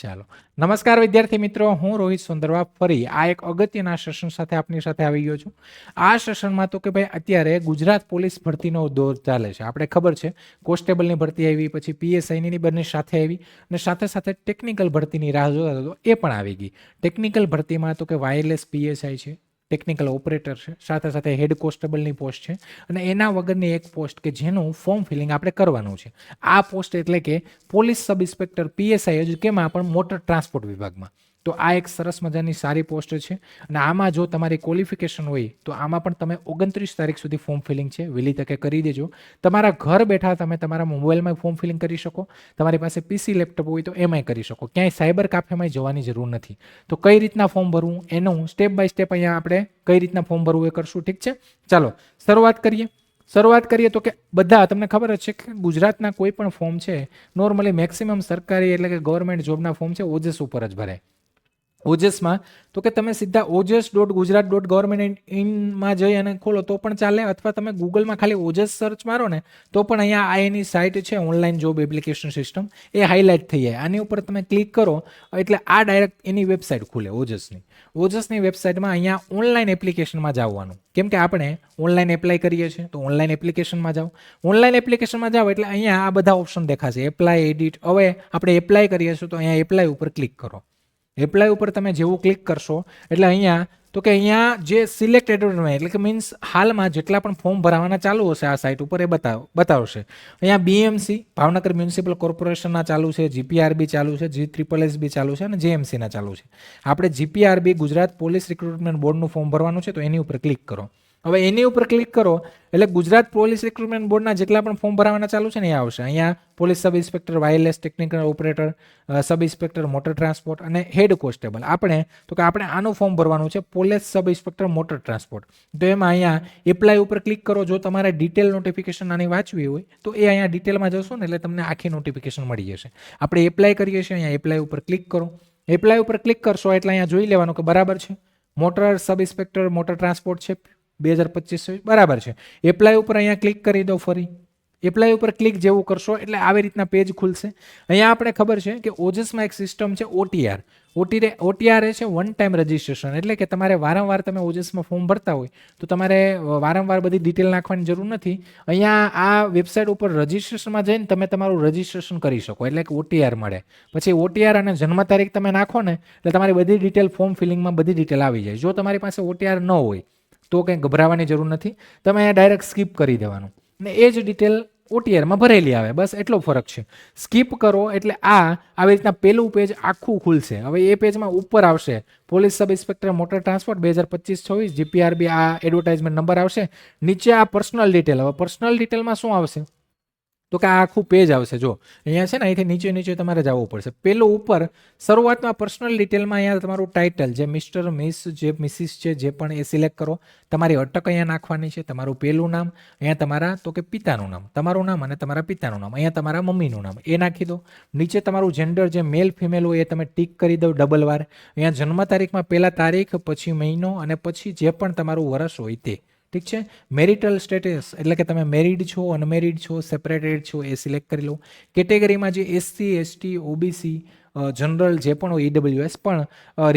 ચાલો નમસ્કાર વિદ્યાર્થી મિત્રો, હું રોહિત સુંદરવા ફરી આ એક અગત્યના સેશન સાથે આપની સાથે આવી ગયો છું. આ સેશનમાં તો કે ભાઈ અત્યારે ગુજરાત પોલીસ ભરતીનો દોર ચાલે છે. આપણે ખબર છે કોન્સ્ટેબલની ભરતી આવી, પછી પીએસઆઈની બંને સાથે આવી અને સાથે સાથે ટેકનિકલ ભરતીની રાહ જોતા હતો એ પણ આવી ગઈ. ટેકનિકલ ભરતીમાં તો કે વાયરલેસ પીએસઆઈ છે, ટેકનિકલ ઓપરેટર છે, સાથે સાથે હેડ કોન્સ્ટેબલની પોસ્ટ છે અને એના વગરની એક પોસ્ટ કે જેનું ફોર્મ ફિલિંગ આપણે કરવાનું છે. આ પોસ્ટ એટલે કે પોલીસ સબ ઇન્સ્પેક્ટર પીએસઆઈ, કેમાં પણ મોટર ટ્રાન્સપોર્ટ વિભાગમાં. તો આ એક સરસ મજાની સારી પોસ્ટ છે અને આમાં જો તમારી ક્વોલિફિકેશન હોય તો આમાં પણ તમે 29 તારીખ સુધી ફોર્મ ફિલિંગ છે વહેલી તકે કરી દેજો. તમારા ઘર બેઠા તમે તમારા મોબાઈલમાં ફોર્મ ફિલિંગ કરી શકો, તમારી પાસે પીસી લેપટોપ હોય તો એમાંય કરી શકો, ક્યાંય સાયબર કાફેમાં જવાની જરૂર નથી. તો કઈ રીતના ફોર્મ ભરવું એનું સ્ટેપ બાય સ્ટેપ અહીંયા આપણે કઈ રીતના ફોર્મ ભરવું એ કરશું. ઠીક છે, ચાલો શરૂઆત કરીએ તો કે બધા તમને ખબર જ છે કે ગુજરાતના કોઈ પણ ફોર્મ છે નોર્મલી મેક્સિમમ સરકારી એટલે કે ગવર્મેન્ટ જોબના ફોર્મ છે ઓજસ ઉપર જ ભરાય. ઓજસમાં તો કે તમે સીધા ojas.gujarat.government.in જઈ અને ખોલો તો પણ ચાલે, અથવા તમે ગૂગલમાં ખાલી ઓજસ સર્ચ મારો ને તો પણ અહીંયા આ એની સાઇટ છે ઓનલાઈન જોબ એપ્લિકેશન સિસ્ટમ, એ હાઇલાઇટ થઈ જાય. આની ઉપર તમે ક્લિક કરો એટલે આ ડાયરેક્ટ એની વેબસાઇટ ખુલે ઓજસની વેબસાઇટમાં અહીંયા ઓનલાઈન એપ્લિકેશનમાં જવાનું, કેમ કે આપણે ઓનલાઈન એપ્લાય કરીએ છીએ તો ઓનલાઈન એપ્લિકેશનમાં જાઓ. ઓનલાઈન એપ્લિકેશનમાં જાઓ એટલે અહીંયા આ બધા ઓપ્શન દેખાશે, એપ્લાય, એડિટ. હવે આપણે એપ્લાય કરીએ છીએ તો અહીંયા એપ્લાય ઉપર ક્લિક કરો. એપ્લાય ઉપર તમે જેવું ક્લિક કરશો એટલે અહીંયા તો કે અહીંયા જે સિલેક્ટ એડવર્ટાઇઝમેન્ટ એટલે કે મીન્સ હાલમાં જેટલા પણ ફોર્મ ભરાવાના ચાલુ હશે આ સાઇટ ઉપર એ બતાવશે. અહીંયા બીએમસી ભાવનગર મ્યુનિસિપલ કોર્પોરેશનના ચાલુ છે, જીપીઆરબી ચાલુ છે, G-SSSB ચાલુ છે અને જેએમસીના ચાલુ છે. આપણે જીપીઆરબી ગુજરાત પોલીસ રિક્રુટમેન્ટ બોર્ડનું ફોર્મ ભરવાનું છે તો એની ઉપર ક્લિક કરો. હવે એની ઉપર ક્લિક કરો એટલે ગુજરાત પોલીસ રિક્રુટમેન્ટ બોર્ડના જેટલા પણ ફોર્મ ભરાવાના ચાલુ છે ને એ આવશે. અહીંયા police sub inspector, wireless technical operator, sub inspector motor transport અને હેડ કોન્સ્ટેબલ. આપણે આનું ફોર્મ ભરવાનું છે police sub inspector motor transport. તો એમાં અહીંયા એપ્લાય ઉપર ક્લિક કરો. જો તમારે ડિટેલ નોટિફિકેશન આની વાંચવી હોય તો એ અહીંયા ડિટેલમાં જશો ને એટલે તમને આખી નોટિફિકેશન મળી જશે. આપણે એપ્લાય કરીએ છીએ, અહીંયા એપ્લાય ઉપર ક્લિક કરો. એપ્લાય ઉપર ક્લિક કરશો એટલે અહીંયા જોઈ લેવાનું કે બરાબર છે motor sub inspector motor transport છે 2025 બરાબર છે. એપ્લાય ઉપર અહીંયા ક્લિક કરી દો. ફરી એપ્લાય ઉપર ક્લિક જેવું કરશો એટલે આવી રીતના પેજ ખુલશે. અહીંયા આપણે ખબર છે કે ઓજસમાં એક સિસ્ટમ છે ઓટીઆર છે વન ટાઈમ રજિસ્ટ્રેશન, એટલે કે તમારે વારંવાર તમે ઓજસમાં ફોર્મ ભરતા હોય તો તમારે વારંવાર બધી ડિટેલ નાખવાની જરૂર નથી. અહીંયા આ વેબસાઇટ ઉપર રજિસ્ટ્રેશનમાં જઈને તમે તમારું રજિસ્ટ્રેશન કરી શકો એટલે કે ઓટીઆર મળે. પછી ઓટીઆર અને જન્મ તારીખ તમે નાખો ને એટલે તમારી બધી ડિટેલ ફોર્મ ફિલિંગમાં બધી ડિટેલ આવી જાય. જો તમારી પાસે ઓટીઆર ન હોય તો કંઈ ગભરાવાની જરૂર નથી, તમે અહીંયા ડાયરેક્ટ સ્કીપ કરી દેવાનું ને એ જ ડિટેલ ઓટીઆરમાં ભરેલી આવે, બસ એટલો ફરક છે. સ્કીપ કરો એટલે આવી રીતના પેલું પેજ આખું ખુલશે. હવે એ પેજમાં ઉપર આવશે police sub inspector motor transport 2025-26 GPRB, આ એડવર્ટાઇઝમેન્ટ નંબર આવશે. નીચે આ પર્સનલ ડિટેલ. હવે પર્સનલ ડિટેલમાં શું આવશે તો કે આ આખું પેજ આવશે. જો અહીંયા છે ને અહીંથી નીચે તમારે જવું પડશે. પેલું ઉપર શરૂઆતમાં પર્સનલ ડિટેલમાં અહીંયા તમારું ટાઇટલ જે મિસ્ટર, મિસ, જે મિસિસ છે જે પણ એ સિલેક્ટ કરો. તમારી અટક અહીંયા નાખવાની છે, તમારું પેલું નામ, અહીંયા તમારા તો કે પિતાનું નામ, તમારું નામ અને તમારા પિતાનું નામ, અહીંયા તમારા મમ્મીનું નામ એ નાખી દો. નીચે તમારું જેન્ડર જે મેલ ફિમેલ હોય એ તમે ટિક કરી દો ડબલ વાર. અહીંયા જન્મ તારીખમાં પહેલા તારીખ, પછી મહિનો અને પછી જે પણ તમારું વર્ષ હોય તે. ઠીક છે. મેરિટલ સ્ટેટસ એટલે કે તમે મેરિડ છો, અનમેરિડ છો, સેપરેટેડ છો એ સિલેક્ટ કરી લો. કેટેગરીમાં જે એસસી, એસટી, ઓબીસી, જનરલ જે પણ હોય ઈડબ્લ્યુએસ, પણ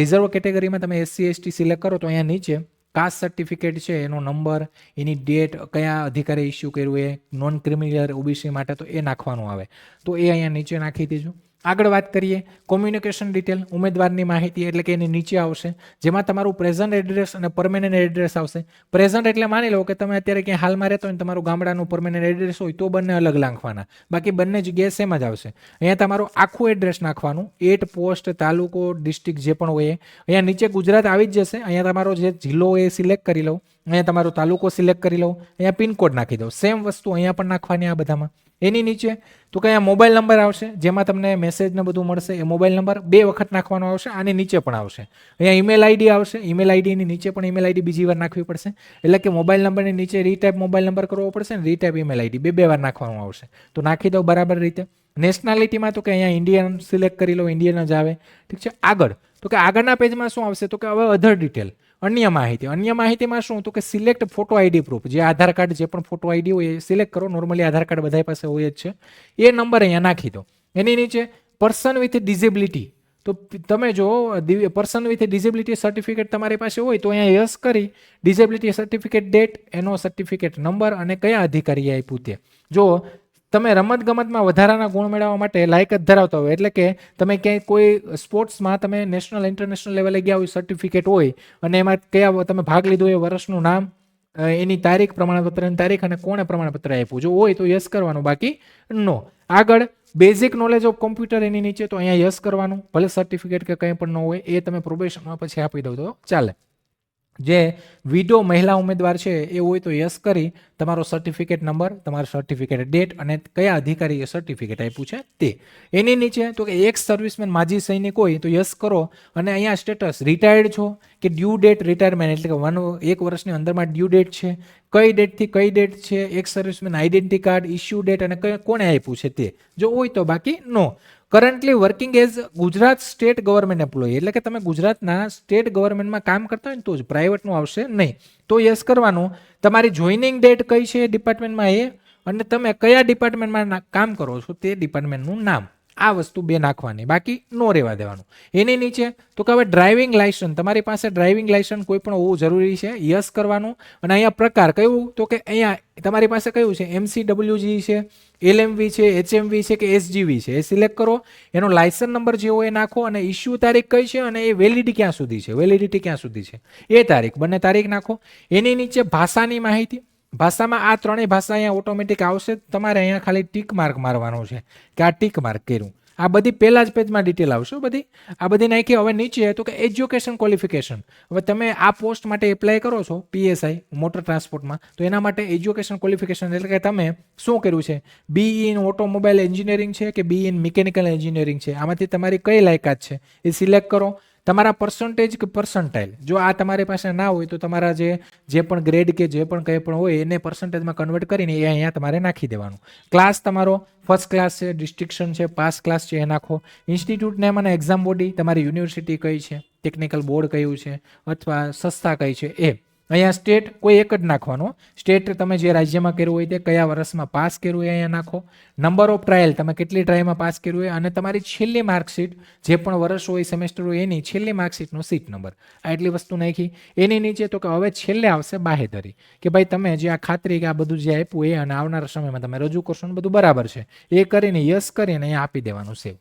રિઝર્વ કેટેગરીમાં તમે એસસી, એસટી સિલેક્ટ કરો તો અહીંયા નીચે કાસ્ટ સર્ટિફિકેટ છે એનો નંબર, એની ડેટ, કયા અધિકારી ઇસ્યુ કર્યું એ, નોન ક્રિમિનલ ઓબીસી માટે તો એ નાખવાનું આવે તો એ અહીંયા નીચે નાખી દેજો. આગળ વાત કરીએ કોમ્યુનિકેશન ડિટેલ, ઉમેદવારની માહિતી એટલે કે એની નીચે આવશે, જેમાં તમારું પ્રેઝન્ટ એડ્રેસ અને પરમેનન્ટ એડ્રેસ આવશે. પ્રેઝન્ટ એટલે માની લો કે તમે અત્યારે ક્યાંય હાલમાં રહેતો હોય તમારું ગામડાનું પરમેનન્ટ એડ્રેસ હોય તો બંને અલગ નાખવાના, બાકી બંને જગ્યાએ સેમ જ આવશે. અહીંયા તમારું આખું એડ્રેસ નાખવાનું, એટ, પોસ્ટ, તાલુકો, ડિસ્ટ્રિક્ટ જે પણ હોય. અહીંયા નીચે ગુજરાત આવી જ જશે. અહીંયા તમારો જે જિલ્લો હોય એ સિલેક્ટ કરી લો, અહીંયા તમારો તાલુકો સિલેક્ટ કરી લો, અહીંયા પિનકોડ નાખી દો. સેમ વસ્તુ અહીંયા પણ નાખવાની આ બધામાં. એની નીચે તો કે અહીંયા મોબાઈલ નંબર આવશે, જેમાં તમને મેસેજ ને બધું મળશે. એ મોબાઈલ નંબર 2 વખત નાખવાનો આવશે, આની નીચે પણ આવશે. અહીંયા ઈમેલ આઈડી આવશે, ઈમેલ આઈડીની નીચે પણ ઈમેલ આઈડી બીજી વાર નાખવી પડશે. એટલે કે મોબાઈલ નંબરની નીચે રીટાઈપ મોબાઈલ નંબર કરવો પડશે ને રીટાઈપ ઈમેલ આઈડી 2 વાર નાખવાનું આવશે. તો નાખી દો બરાબર રીતે. નેશનાલિટીમાં તો કે અહીંયા ઇન્ડિયન સિલેક્ટ કરી લો, ઇન્ડિયન જ આવે. ઠીક છે. આગળ તો કે આગળના પેજમાં શું આવશે તો કે હવે અધર ડિટેલ, અન્ય માહિતીમાં શું તો કે સિલેક્ટ ફોટો આઈડી પ્રૂફ, જે આધાર કાર્ડ જે પણ ફોટો આઈડી હોય એ સિલેક્ટ કરો. નોર્મલી આધાર કાર્ડ બધા પાસે હોય જ છે. એ નંબર અહીંયા નાખી દો. એની નીચે પર્સન વિથ ડિઝેબિલિટી તો તમે જો પર્સન વિથ ડિસેબિલિટી સર્ટિફિકેટ તમારી પાસે હોય તો અહીંયા યસ કરી ડિસેબિલિટી સર્ટિફિકેટ ડેટ, એનો સર્ટિફિકેટ નંબર અને કયા અધિકારીએ આપ્યું તે. જો તમે રમતગમતમાં વધારાના ગુણ મેળવવા માટે લાયકાત ધરાવતા હોય, એટલે કે તમે ક્યાંય કોઈ સ્પોર્ટ્સમાં તમે નેશનલ ઇન્ટરનેશનલ લેવલે ગયા હોય, સર્ટિફિકેટ હોય અને એમાં કયા તમે ભાગ લીધો એ વર્ષનું નામ, એની તારીખ, પ્રમાણપત્રની તારીખ અને કોણે પ્રમાણપત્ર આપ્યું, જો હોય તો યસ કરવાનું, બાકી નો. આગળ બેઝિક નોલેજ ઓફ કોમ્પ્યુટર એની નીચે, તો અહીંયા યસ કરવાનું, ભલે સર્ટિફિકેટ કે કંઈ પણ ન હોય, એ તમે પ્રોબેશનમાં પછી આપી દો તો ચાલે. જે વિડો મહિલા ઉમેદવાર છે એ હોય તો યસ કરી તમારો સર્ટિફિકેટ નંબર, તમારો સર્ટિફિકેટ ડેટ અને કયા અધિકારીએ સર્ટિફિકેટ આપ્યું છે તે. એની નીચે તો કે એક્સ સર્વિસમેન માજી સૈનિક હોય તો યસ કરો અને અહીંયા સ્ટેટસ રિટાયર્ડ છો કે ડ્યુ ડેટ રિટાયરમેન્ટ, એટલે કે 1 વર્ષની અંદરમાં ડ્યુ ડેટ છે, કઈ ડેટથી કઈ ડેટ છે, ex serviceman identity card, issue date અને કોણે આપ્યું છે તે જો હોય તો, બાકી no. Currently working as Gujarat state government employee, એટલે કે તમે ગુજરાતના સ્ટેટ ગવર્મેન્ટમાં કામ કરતા હોય ને તો જ, પ્રાઇવેટનું આવશે નહીં. તો યસ કરવાનું. તમારી જોઈનિંગ ડેટ કઈ છે ડિપાર્ટમેન્ટમાં એ, અને તમે કયા ડિપાર્ટમેન્ટમાં કામ કરો છો તે ડિપાર્ટમેન્ટનું નામ, આ વસ્તુ 2 નાખવાની, બાકી નો રહેવા દેવાનું. એની નીચે તો કે હવે ડ્રાઇવિંગ લાયસન્સ, તમારી પાસે ડ્રાઇવિંગ લાયસન્સ કોઈ પણ હોવું જરૂરી છે, યસ કરવાનું. અને અહીંયા પ્રકાર કયું, તો કે અહીંયા તમારી પાસે કયું છે, MCWG છે, LMV છે, HMV છે કે SGV છે, એ સિલેક્ટ કરો. એનો લાયસન્સ નંબર જે હોય એ નાખો અને ઇસ્યુ તારીખ કઈ છે અને એ વેલિડિટી ક્યાં સુધી છે, વેલિડિટી ક્યાં સુધી છે એ તારીખ, બંને તારીખ નાખો. એની નીચે ભાષાની માહિતી, ભાષામાં આ 3 ભાષા અહીંયા ઓટોમેટિક આવશે, તમારે અહીંયા ખાલી ટીક માર્ક મારવાનો છે કે આ ટીક માર્ક કર્યું. આ બધી પહેલા જ પેજમાં ડિટેલ આવશે બધી, આ બધી નાખી. હવે નીચે તો કે એજ્યુકેશન ક્વોલિફિકેશન, હવે તમે આ પોસ્ટ માટે એપ્લાય કરો છો PSI મોટર ટ્રાન્સપોર્ટમાં, તો એના માટે એજ્યુકેશન ક્વોલિફિકેશન એટલે કે તમે શું કર્યું છે, BE ઇન ઓટોમોબાઈલ એન્જિનિયરિંગ છે કે BE ઇન મિકેનિકલ એન્જિનિયરિંગ છે, આમાંથી તમારી કઈ લાયકાત છે એ સિલેક્ટ કરો. તમારા પર્સન્ટેજ કે પર્સન્ટાઇલ, જો આ તમારી પાસે ના હોય તો તમારા જે પણ ગ્રેડ કે જે પણ કંઈ પણ હોય એને પર્સન્ટેજમાં કન્વર્ટ કરીને એ અહીંયા તમારે નાખી દેવાનું. ક્લાસ તમારો ફર્સ્ટ ક્લાસ છે, ડિસ્ટિંક્શન છે, પાસ ક્લાસ છે એ નાખો. ઇન્સ્ટિટ્યૂટ નેમ અને એક્ઝામ બોડી, તમારી યુનિવર્સિટી કઈ છે, ટેકનિકલ બોર્ડ કયું છે અથવા સંસ્થા કઈ છે એ. અહીંયા સ્ટેટ કોઈ એક જ નાખવાનો, સ્ટેટ તમે જે રાજ્યમાં કર્યું હોય તે, કયા વર્ષમાં પાસ કર્યું હોય અહીંયા નાખો. નંબર ઓફ ટ્રાયલ, તમે કેટલી ટ્રાયમાં પાસ કર્યું હોય, અને તમારી છેલ્લી માર્કશીટ, જે પણ વર્ષ હોય, સેમેસ્ટર હોય, એની છેલ્લી માર્કશીટનો સીટ નંબર, આ એટલી વસ્તુ નાખી. એની નીચે તો કે હવે છેલ્લે આવશે બાહેધરી, કે ભાઈ તમે જે આ ખાતરી કે આ બધું જે આપ્યું એ અને આવનારા સમયમાં તમે રજૂ કરશો ને બધું બરાબર છે એ કરીને યસ કરીને અહીંયા આપી દેવાનું સેવ.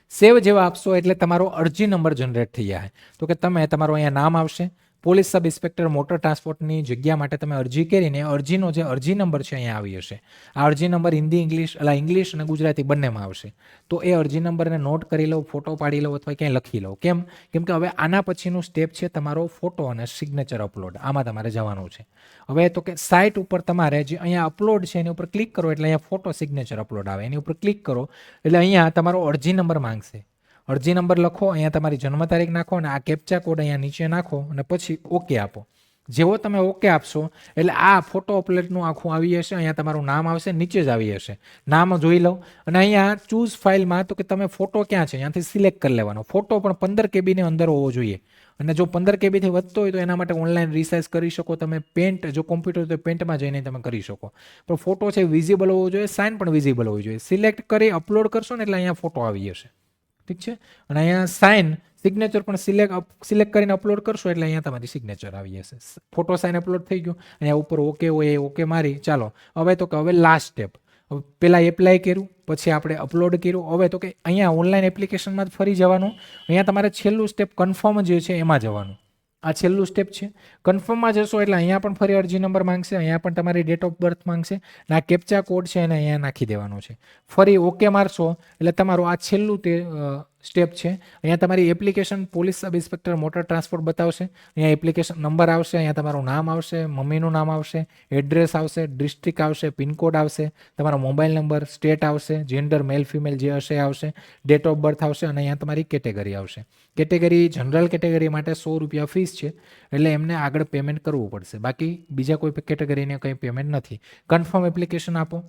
સેવ જેવા આપશો એટલે તમારો અરજી નંબર જનરેટ થઈ જાય. તો કે તમે તમારો અહીંયા નામ આવશે, પોલીસ સબ ઇન્સ્પેક્ટર મોટર ટ્રાન્સપોર્ટની જગ્યા માટે તમે અરજી કરીને અરજીનો જે અરજી નંબર છે અહીંયા આવી હશે. આ અરજી નંબર હિન્દી ઇંગ્લિશ અને ગુજરાતી બંનેમાં આવશે. તો એ અરજી નંબરને નોટ કરી લો, ફોટો પાડી લો અથવા ક્યાંય લખી લો. કેમ કે હવે આના પછીનું સ્ટેપ છે તમારો ફોટો અને સિગ્નેચર અપલોડ, આમાં તમારે જવાનું છે. હવે તો કે સાઇટ ઉપર તમારે જે અહીંયા અપલોડ છે એની ઉપર ક્લિક કરો એટલે અહીંયા ફોટો સિગ્નેચર અપલોડ આવે, એની ઉપર ક્લિક કરો એટલે અહીંયા તમારો અરજી નંબર માંગશે. અરજી નંબર લખો, અહીંયા તમારી જન્મ તારીખ નાખો અને આ કેપ્ચા કોડ અહીંયા નીચે નાખો અને પછી ઓકે આપો. જેવો તમે ઓકે આપશો એટલે આ ફોટો અપલોડનું આખું આવી હશે, અહીંયા તમારું નામ આવશે, નીચે જ આવી હશે, નામ જોઈ લો. અને અહીંયા ચૂઝ ફાઇલમાં તો કે તમે ફોટો ક્યાં છે અહીંયાથી સિલેક્ટ કરી લેવાનો. ફોટો પણ 15 KB ની અંદર હોવો જોઈએ, અને જો 15 KB થી વધતો હોય તો એના માટે ઓનલાઈન રિસાઇઝ કરી શકો તમે. પેન્ટ, જો કોમ્પ્યુટર તો પેન્ટમાં જઈને તમે કરી શકો, પણ ફોટો છે વિઝિબલ હોવો જોઈએ, સાઇન પણ વિઝિબલ હોવી જોઈએ. સિલેક્ટ કરી અપલોડ કરશો ને એટલે અહીંયા ફોટો આવી જશે, ઠીક છે. અને અહીંયા સાઇન સિગ્નેચર પણ સિલેક્ટ કરીને અપલોડ કરશો એટલે અહીંયા તમારી સિગ્નેચર આવી જશે. ફોટો સાઇન અપલોડ થઈ ગયું, અહીંયા ઉપર ઓકે હોય એ ઓકે મારી. ચાલો હવે તો કે હવે લાસ્ટ સ્ટેપ, પહેલાં એપ્લાય કર્યું, પછી આપણે અપલોડ કર્યું. હવે તો કે અહીંયા ઓનલાઈન એપ્લિકેશનમાં જ ફરી જવાનું. અહીંયા તમારે છેલ્લું સ્ટેપ કન્ફર્મ જે છે એમાં જવાનું. આ છેલ્લું સ્ટેપ છે. કન્ફર્મમાં જશો એટલે અહીંયા પણ ફરી અરજી નંબર માંગશે, અહીંયા પણ તમારી ડેટ ઓફ બર્થ માંગશે, અને આ કેપ્ચા કોડ છે એને અહીંયા નાખી દેવાનો છે. ફરી ઓકે મારશો એટલે તમારું આ છેલ્લું તે સ્ટેપ છે. અહીંયા તમારી application police sub inspector motor transport બતાવશે, અહીંયા એપ્લિકેશન નંબર આવશે, અહીંયા તમારું નામ આવશે, મમ્મીનું નામ આવશે, એડ્રેસ આવશે, ડિસ્ટ્રિક્ટ આવશે, પિનકોડ આવશે, તમારો મોબાઈલ નંબર, સ્ટેટ આવશે, જેન્ડર મેલ ફિમેલ જે હશે આવશે, ડેટ ઓફ બર્થ આવશે, અને અહીંયા તમારી કેટેગરી આવશે. કેટેગરી જનરલ કેટેગરી માટે ₹100 ફીસ છે, એટલે એમને આગળ પેમેન્ટ કરવું પડશે, બાકી બીજા કોઈ કેટેગરીને કંઈ પેમેન્ટ નથી. કન્ફર્મ એપ્લિકેશન આપો.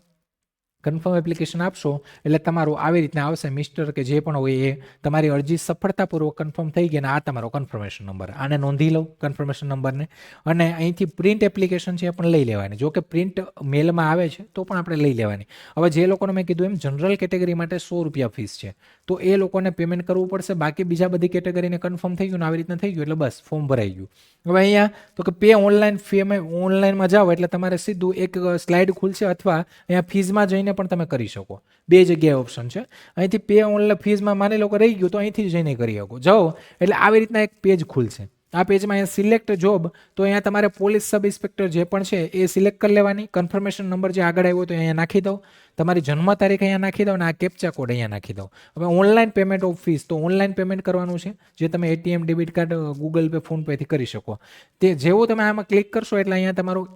કન્ફર્મ એપ્લિકેશન આપશો એટલે તમારું આવી રીતના આવશે મિસ્ટર કે જે પણ હોય એ તમારી અરજી સફળતાપૂર્વક કન્ફર્મ થઈ ગઈ અને આ તમારો કન્ફર્મેશન નંબર. આને નોંધી લો કન્ફર્મેશન નંબરને, અને અહીંથી પ્રિન્ટ એપ્લિકેશન છે એ પણ લઈ લેવાની. જો કે પ્રિન્ટ મેલમાં આવે છે તો પણ આપણે લઈ લેવાની. હવે જે લોકોને મેં કીધું એમ જનરલ કેટેગરી માટે 100 રૂપિયા ફીસ છે, તો એ લોકોને પેમેન્ટ કરવું પડશે. બાકી બીજા બધી કેટેગરીને કન્ફર્મ થઈ ગયું ને આવી રીતના થઈ ગયું એટલે બસ ફોર્મ ભરાઈ ગયું. હવે અહીંયા તો કે પે ઓનલાઈન ફી, અમે ઓનલાઈનમાં જાઓ એટલે તમારે સીધું એક સ્લાઇડ ખુલશે, અથવા અહીંયા ફીઝમાં જઈને પણ તમે કરી શકો. બે જગ્યાએ ઓપ્શન છે. અહીંથી પે ઓનલાઈન ફીઝમાં માની લો કે રહી ગયું તો અહીંથી જઈને કરી શકો. જાઓ એટલે આવી રીતના એક પેજ ખુલશે. આ પેજમાં અહીંયા સિલેક્ટ જોબ, તો અહીંયા તમારે પોલીસ સબ ઇન્સ્પેક્ટર જે પણ છે એ સિલેક્ટ કરી લેવાની. કન્ફર્મેશન નંબર જે આગળ આવ્યો તો અહીંયા નાખી દો, તમારી જન્મ તારીખ અહીંયા નાખી દો, અને આ કેપ્ચા કોડ અહીંયા નાખી દો. હવે ઓનલાઈન પેમેન્ટ ઓફ ફીસ, તો ઓનલાઈન પેમેન્ટ કરવાનું છે, જે તમે ATM, debit card, Google Pay, phone પેથી કરી શકો. તે જેવું તમે આમાં ક્લિક કરશો એટલે અહીંયા તમારું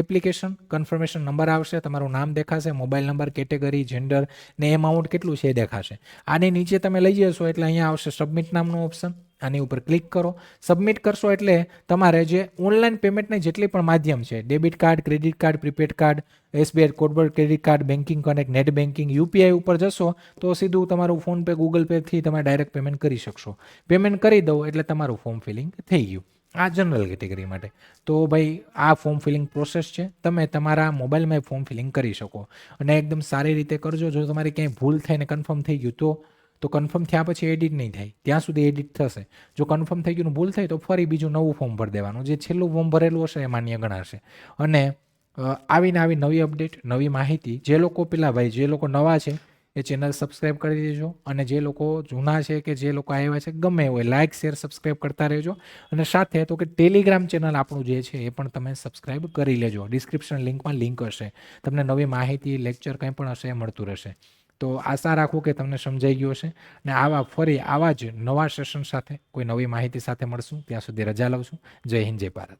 એપ્લિકેશન કન્ફર્મેશન નંબર આવશે, તમારું નામ દેખાશે, મોબાઈલ નંબર, કેટેગરી, જેન્ડર ને એમાઉન્ટ કેટલું છે એ દેખાશે. આની નીચે તમે લઈ જશો એટલે અહીંયા આવશે સબમિટ નામનું ઓપ્શન. આની ઉપર ક્લિક કરો. સબમિટ કરશો એટલે તમારે જે ઓનલાઈન પેમેન્ટની જેટલી પણ માધ્યમ છે, debit card, credit card, prepaid card, SBI corporate credit card, banking connect, net banking, UPI ઉપર જશો તો સીધું તમારું ફોન પે, ગૂગલ પેથી તમે ડાયરેક્ટ પેમેન્ટ કરી શકશો. પેમેન્ટ કરી દો એટલે તમારું ફોર્મ ફિલિંગ થઈ ગયું. આ જનરલ કેટેગરી માટે. તો ભાઈ આ ફોર્મ ફિલિંગ પ્રોસેસ છે, તમે તમારા મોબાઈલમાં ફોર્મ ફિલિંગ કરી શકો અને એકદમ સારી રીતે કરજો. જો તમારી ક્યાંય ભૂલ થઈને કન્ફર્મ થઈ ગયું તો કન્ફર્મ થયા પછી એડિટ નહીં થાય, ત્યાં સુધી એડિટ થશે. જો કન્ફર્મ થઈ ગયું ભૂલ થાય તો ફરી બીજું નવું ફોર્મ ભરી દેવાનું. જે છેલ્લું ફોર્મ ભરેલું હશે એ માન્ય ગણાશે. અને આવીને આવી નવી અપડેટ, નવી માહિતી, જે લોકો જે લોકો નવા છે એ ચેનલ સબસ્ક્રાઈબ કરી દેજો, અને જે લોકો જૂના છે કે જે લોકો આવ્યા છે ગમે હોય લાઇક, શેર, સબસ્ક્રાઈબ કરતા રહેજો. અને સાથે તો કે ટેલિગ્રામ ચેનલ આપણું જે છે એ પણ તમે સબસ્ક્રાઈબ કરી લેજો. ડિસ્ક્રિપ્શન લિંકમાં લિંક હશે, તમને નવી માહિતી, લેક્ચર કંઈ પણ હશે એ મળતું રહેશે. તો આશા રાખું કે તમને સમજાઈ ગયું હશે. ને આવા જ નવા સેશન સાથે કોઈ નવી માહિતી સાથે મળશું. ત્યાં સુધી રજા લઉં છું. જય હિન્દ, જય ભારત.